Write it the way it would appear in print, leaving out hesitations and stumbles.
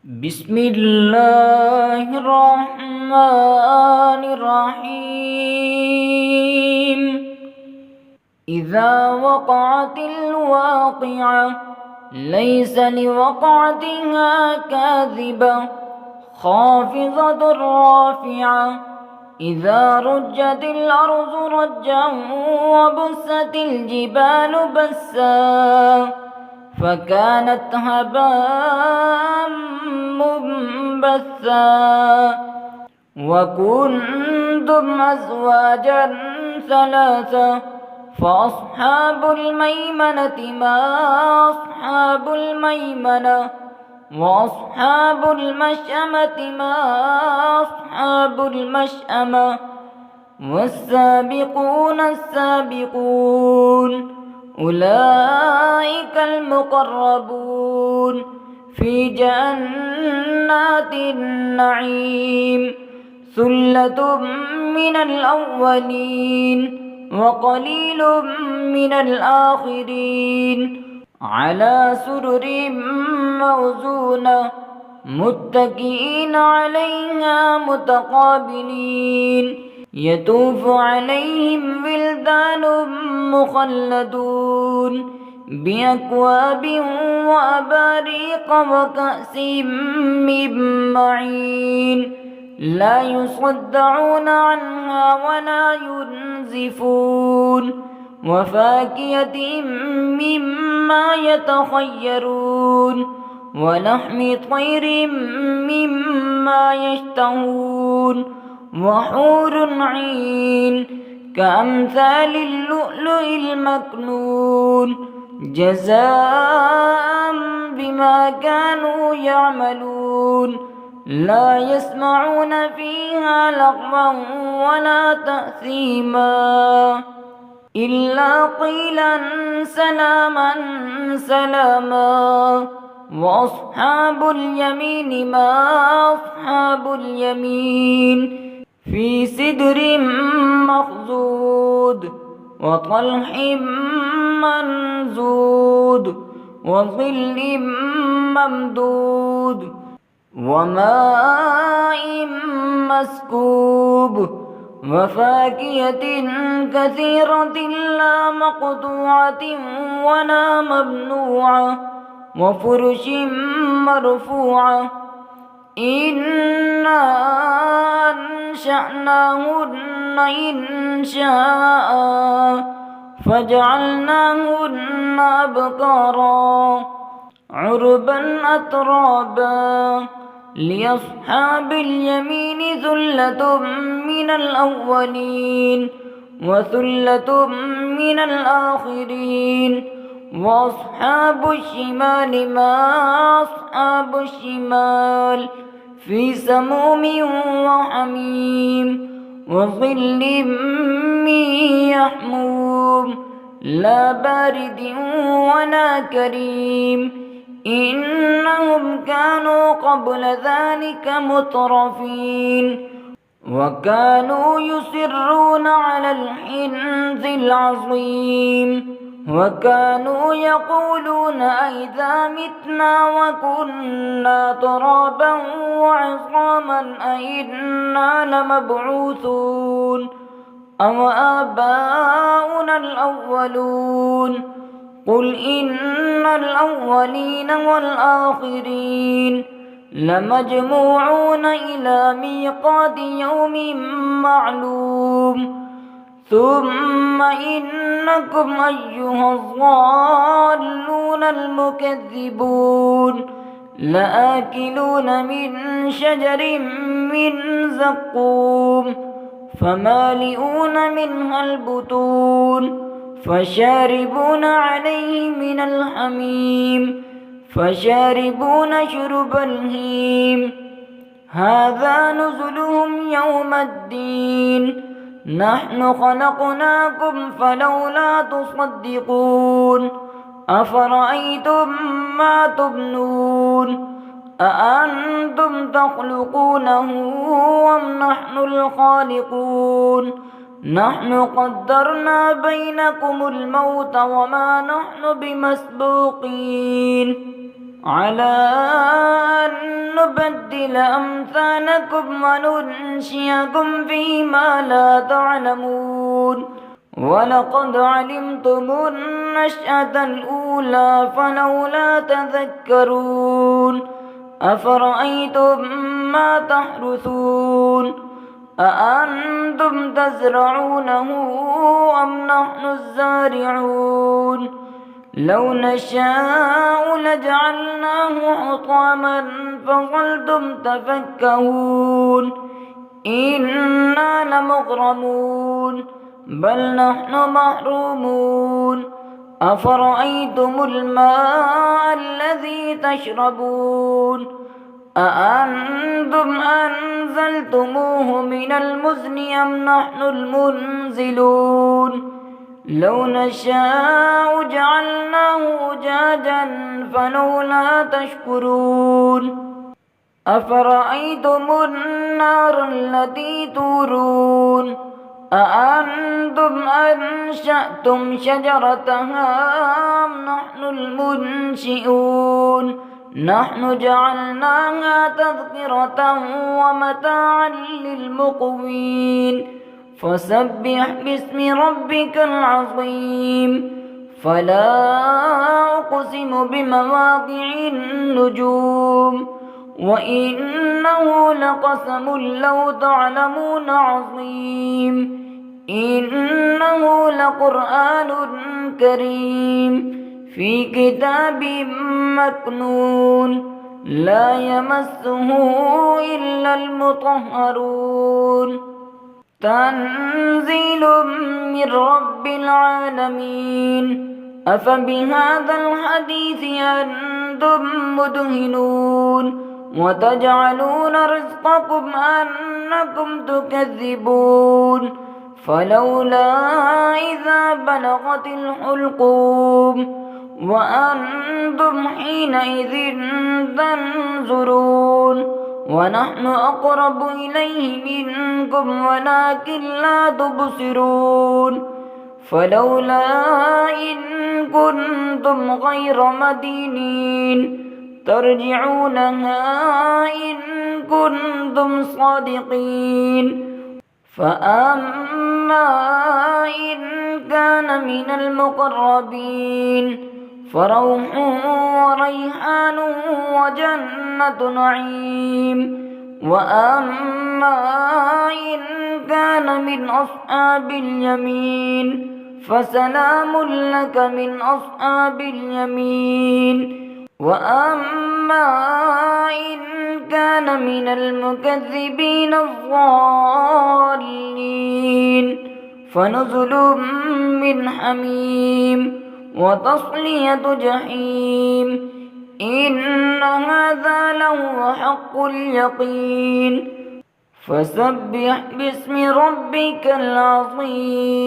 بسم الله الرحمن الرحيم. إذا وقعت الواقعة ليس لوقعتها كاذبة خافضة رافعة. إذا رجت الأرض رجا وبست الجبال بسا فكانت هباء منبثا. وكنتم أزواجا ثلاثة فأصحاب الميمنة ما أصحاب الميمنة وأصحاب المشأمة ما أصحاب المشأمة. والسابقون السابقون أولئك المقربون في جنات النعيم. ثلة من الأولين وقليل من الآخرين على سرر موزونة متكئين عليها متقابلين. يطوف عليهم ولدان مخلدون بأكواب وأباريق وكأس من معين لا يصدعون عنها ولا ينزفون. وفاكهة مما يتخيرون ولحم طير مما يشتهون. وحور عين كأمثال اللؤلؤ المكنون جزاء بما كانوا يعملون. لا يسمعون فيها لغوا ولا تأثيما إلا قيلا سلاما سلاما. وأصحاب اليمين ما أصحاب اليمين في سدر مخضود وطلح منضود وظل ممدود وماء مسكوب. وفاكهة كثيرة لا مقطوعة ولا ممنوعة وفرش مرفوعة. إنا أنشأناهن إنشاء فجعلناهن أبكارا عربا أترابا. لأصحاب اليمين ثلة من الأولين وثلة من الآخرين. وأصحاب الشمال ما أصحاب الشمال في سموم وحميم وظل من يحموم لا بارد ولا كريم. إنهم كانوا قبل ذلك مترفين وكانوا يصرون على الحنث العظيم. وكانوا يقولون أئذا متنا وكنا ترابا وعظاما أئنا لمبعوثون أو آباؤنا الأولون. قل إن الأولين والآخرين لمجموعون إلى ميقات يوم معلوم. ثم إنكم أيها الضالون المكذبون لآكلون من شجر من زقوم فمالئون منها البطون فشاربون عليه من الحميم فشاربون شرب الهيم. هذا نزلهم يوم الدين. نحن خلقناكم فلولا تصدقون. أفرأيتم ما تبنون أأنتم تخلقونه أم نحن الخالقون. نحن قدرنا بينكم الموت وما نحن بمسبوقين على أن نبدل أمثالكم وننشئكم فيما لا تعلمون ولقد علمتم النشأة الأولى فلولا تذكرون أفرأيتم ما تحرثون أأنتم تزرعونه أم نحن الزارعون لو نشاء لجعلناه حطاما فظلتم تفكهون إنا لمغرمون بل نحن محرومون أفرأيتم الماء الذي تشربون أأنتم أنزلتموه من المزن أم نحن المنزلون لو نشاء جعلناه أجاجا فلولا تشكرون أفرأيتم النار التي تورون أأنتم أنشأتم شجرتها أم نحن المنشئون نحن جعلناها تذكرة ومتاعا للمقوين فسبح باسم ربك العظيم فلا أقسم بمواقع النجوم وإنه لقسم لو تعلمون عظيم إنه لقرآن كريم في كتاب مكنون لا يمسه إلا المطهرون تنزيل من رب العالمين أفبهذا الحديث أنتم مدهنون وتجعلون رزقكم أنكم تكذبون فلولا إذا بلغت الحلقوم وأنتم حينئذ تنظرون ونحن أقرب إليه منكم ولكن لا تبصرون فلولا إن كنتم غير مدينين ترجعونها إن كنتم صادقين فأما إن كان من المقربين فروح وريحان وجنة نعيم وأما إن كان من أصحاب اليمين فسلام لك من أصحاب اليمين وأما إن كان من المكذبين الضالين فنزل من حميم وتصلية جحيم إن هذا لهو حق اليقين فسبح باسم ربك العظيم.